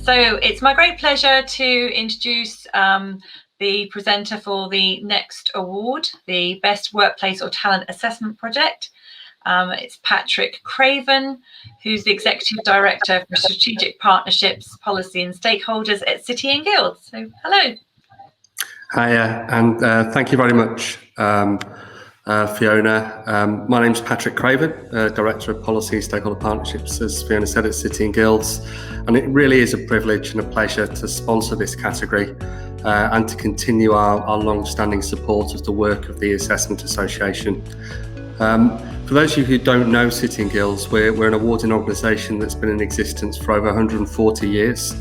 So it's my great pleasure to introduce the presenter for the next award, the Best Workplace or Talent Assessment Project. It's Patrick Craven, who's the Executive Director for Strategic Partnerships, Policy and Stakeholders at City & Guilds. So hello. Hiya, and thank you very much, Fiona. My name's Patrick Craven, Director of Policy and Stakeholder Partnerships, as Fiona said, at City & Guilds. And it really is a privilege and a pleasure to sponsor this category and to continue our long-standing support of the work of the Assessment Association. For those of you who don't know City & Guilds, we're an awarding organisation that's been in existence for over 140 years.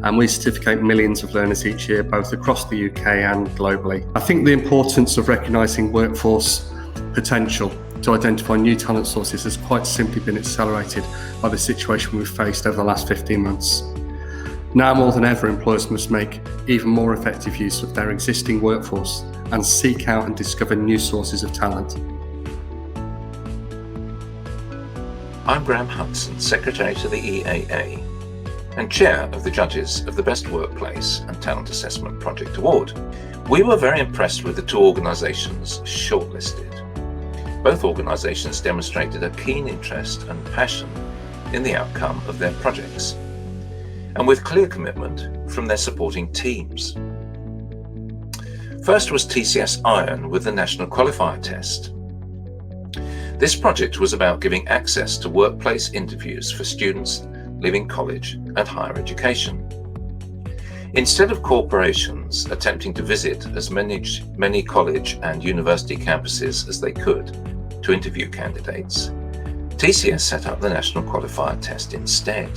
And we certificate millions of learners each year, both across the UK and globally. I think the importance of recognising workforce potential to identify new talent sources has quite simply been accelerated by the situation we've faced over the last 15 months. Now more than ever, employers must make even more effective use of their existing workforce and seek out and discover new sources of talent. I'm Graham Hudson, Secretary to the EAA and Chair of the Judges of the Best Workplace and Talent Assessment Project Award. We were very impressed with the two organisations shortlisted. Both organisations demonstrated a keen interest and passion in the outcome of their projects, and with clear commitment from their supporting teams. First was TCS Iron with the National Qualifier Test. This project was about giving access to workplace interviews for students leaving college and higher education. Instead of corporations attempting to visit as many college and university campuses as they could to interview candidates, TCS set up the National Qualifier Test instead.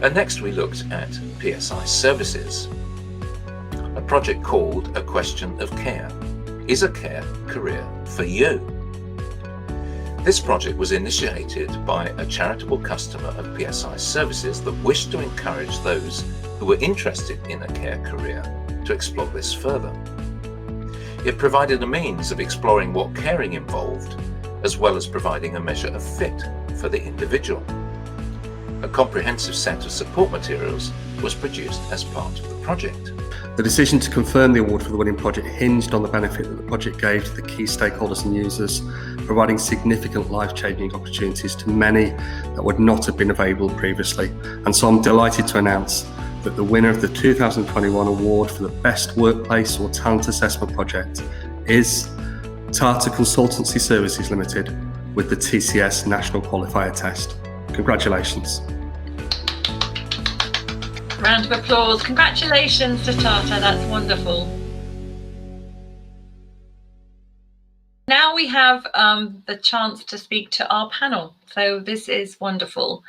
And next we looked at PSI Services, a project called A Question of Care. Is a care career for you? This project was initiated by a charitable customer of PSI Services that wished to encourage those who were interested in a care career to explore this further. It provided a means of exploring what caring involved, as well as providing a measure of fit for the individual. A comprehensive set of support materials was produced as part of the project. The decision to confirm the award for the winning project hinged on the benefit that the project gave to the key stakeholders and users, providing significant life-changing opportunities to many that would not have been available previously. And so I'm delighted to announce that the winner of the 2021 award for the Best Workplace or Talent Assessment Project is Tata Consultancy Services Limited with the TCS National Qualifier Test. Congratulations. Round of applause. Congratulations to Tata, that's wonderful. Now we have the chance to speak to our panel. So this is wonderful.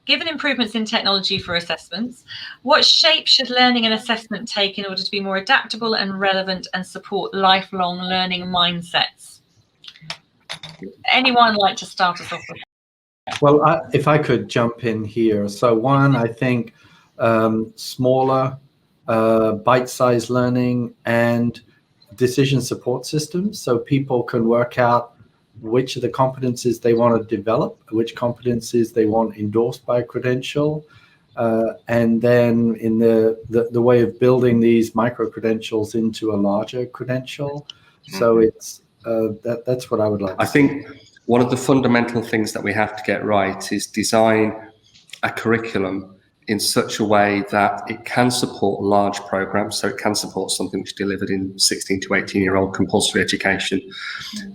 Given improvements in technology for assessments, what shape should learning and assessment take in order to be more adaptable and relevant and support lifelong learning mindsets? Anyone like to start us off with? Well, if I could jump in here. So one, I think smaller, bite-sized learning and decision support systems, so people can work out which of the competencies they want to develop, which competencies they want endorsed by a credential, and then in the way of building these micro-credentials into a larger credential. So it's that's what I would like to I think one of the fundamental things that we have to get right is design a curriculum in such a way that it can support large programs, so it can support something which is delivered in 16 to 18-year-old compulsory education,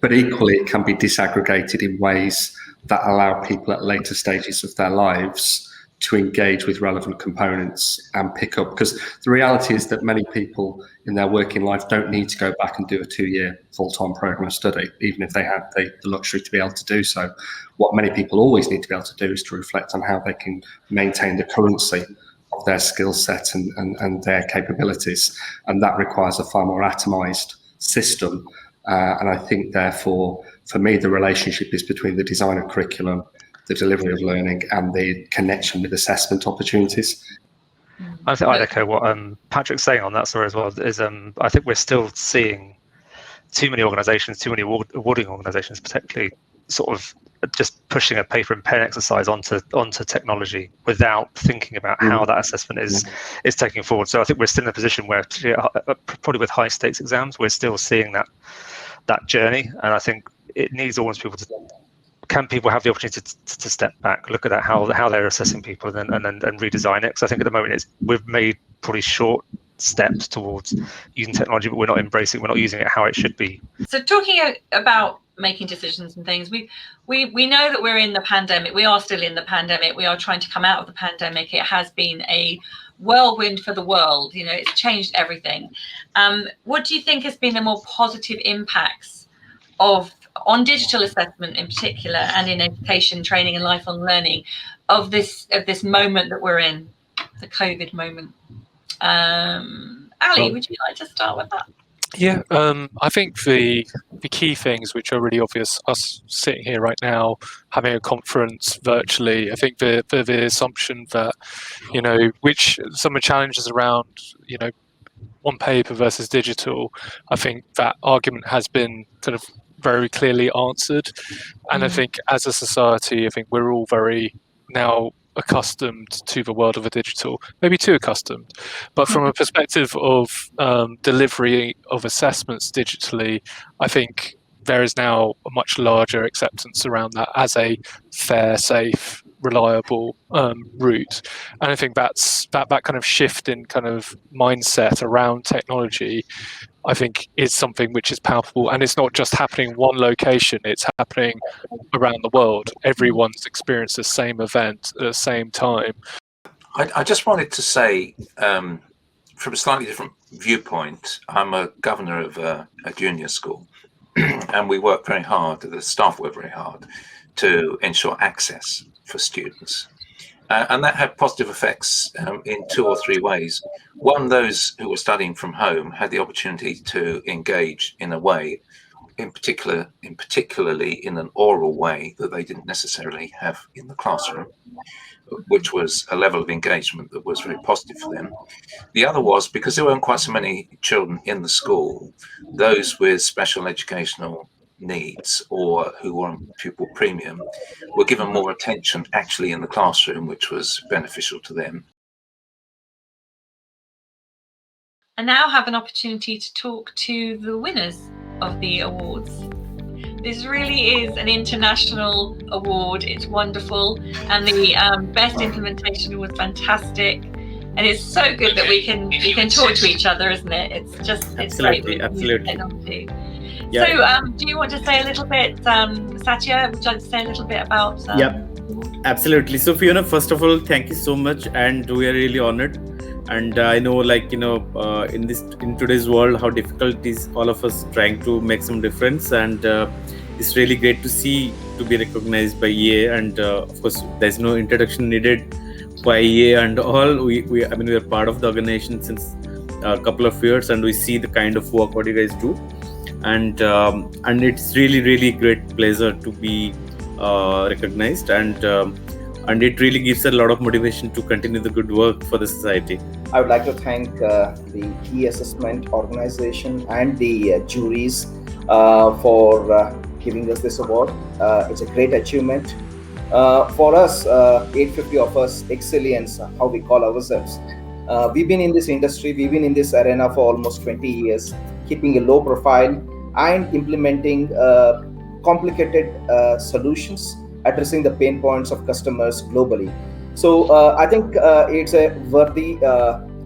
but equally it can be disaggregated in ways that allow people at later stages of their lives to engage with relevant components and pick up, because the reality is that many people in their working life don't need to go back and do a 2-year full-time program of study, even if they had the luxury to be able to do so. What many people always need to be able to do is to reflect on how they can maintain the currency of their skill set and their capabilities. And that requires a far more atomized system. And I think, therefore, for me, the relationship is between the design of curriculum, the delivery of learning, and the connection with assessment opportunities. I think I'd echo what Patrick's saying on that story as well. Is I think we're still seeing too many organisations, too many awarding organisations, particularly sort of just pushing a paper and pen exercise onto technology without thinking about how that assessment is taking forward. So I think we're still in a position where, probably with high stakes exams, we're still seeing that journey, and I think it needs almost people to. Can people have the opportunity to step back, look at that, how they're assessing people, and redesign it? Because I think at the moment we've made probably short steps towards using technology, but we're not embracing, we're not using it how it should be. So talking about making decisions and things, we know that we're in the pandemic. We are still in the pandemic. We are trying to come out of the pandemic. It has been a whirlwind for the world. You know, it's changed everything. What do you think has been the more positive impacts on digital assessment in particular, and in education, training and lifelong learning, of this moment that we're in, the COVID moment? Ali, would you like to start with that? Yeah, I think the key things which are really obvious, us sitting here right now, having a conference virtually, I think the assumption that, which some of the challenges around, on paper versus digital, I think that argument has been kind of very clearly answered. And I think as a society, I think we're all very now accustomed to the world of a digital, maybe too accustomed. But from a perspective of delivery of assessments digitally, I think there is now a much larger acceptance around that as a fair, safe, reliable route. And I think that kind of shift in kind of mindset around technology, I think, is something which is palpable, and it's not just happening in one location, it's happening around the world. Everyone's experienced the same event at the same time. I just wanted to say, from a slightly different viewpoint, I'm a governor of a junior school, and we work very hard, the staff work very hard to ensure access for students. And that had positive effects in 2 or 3 ways. One, those who were studying from home had the opportunity to engage in a way, particularly in an oral way that they didn't necessarily have in the classroom, which was a level of engagement that was very positive for them. The other was, because there weren't quite so many children in the school, those with special educational needs or who were on pupil premium were given more attention actually in the classroom, which was beneficial to them. I now have an opportunity to talk to the winners of the awards. This really is an international award. It's wonderful, and the best implementation was fantastic. And it's so good that we can talk to each other, isn't it? It's great. Absolutely. Yeah. So, do you want to say a little bit, Satya? Would you like to say a little bit about? Absolutely. So, Fiona, first of all, thank you so much, and we are really honored. And I know, in today's world, how difficult it is, all of us trying to make some difference, and it's really great to be recognized by EA. And of course, there's no introduction needed by EA and all. We are part of the organization since a couple of years, and we see the kind of work what you guys do. And it's really great pleasure to be recognized, and it really gives a lot of motivation to continue the good work for the society. I would like to thank the key assessment organization and the juries for giving us this award. It's a great achievement. For us, 850 of us, Excellence, how we call ourselves. We've been in this industry, we've been in this arena for almost 20 years, keeping a low profile and implementing complicated solutions, addressing the pain points of customers globally. So I think it's a worthy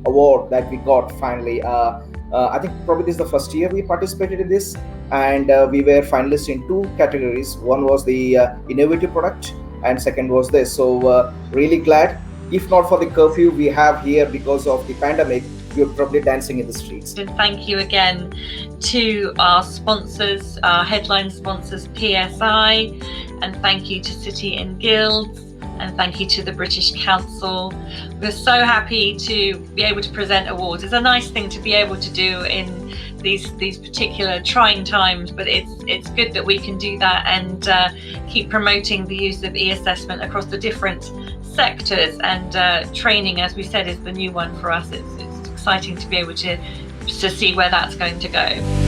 award that we got finally. I think probably this is the first year we participated in this, and we were finalists in 2 categories. One was the innovative product, and second was this. So really glad. If not for the curfew we have here because of the pandemic, you're probably dancing in the streets. And thank you again to our sponsors, our headline sponsors, PSI, and thank you to City and Guilds, and thank you to the British Council. We're so happy to be able to present awards. It's a nice thing to be able to do in these particular trying times, but it's good that we can do that and keep promoting the use of e-assessment across the different sectors, and training, as we said, is the new one for us. It's exciting to be able to see where that's going to go.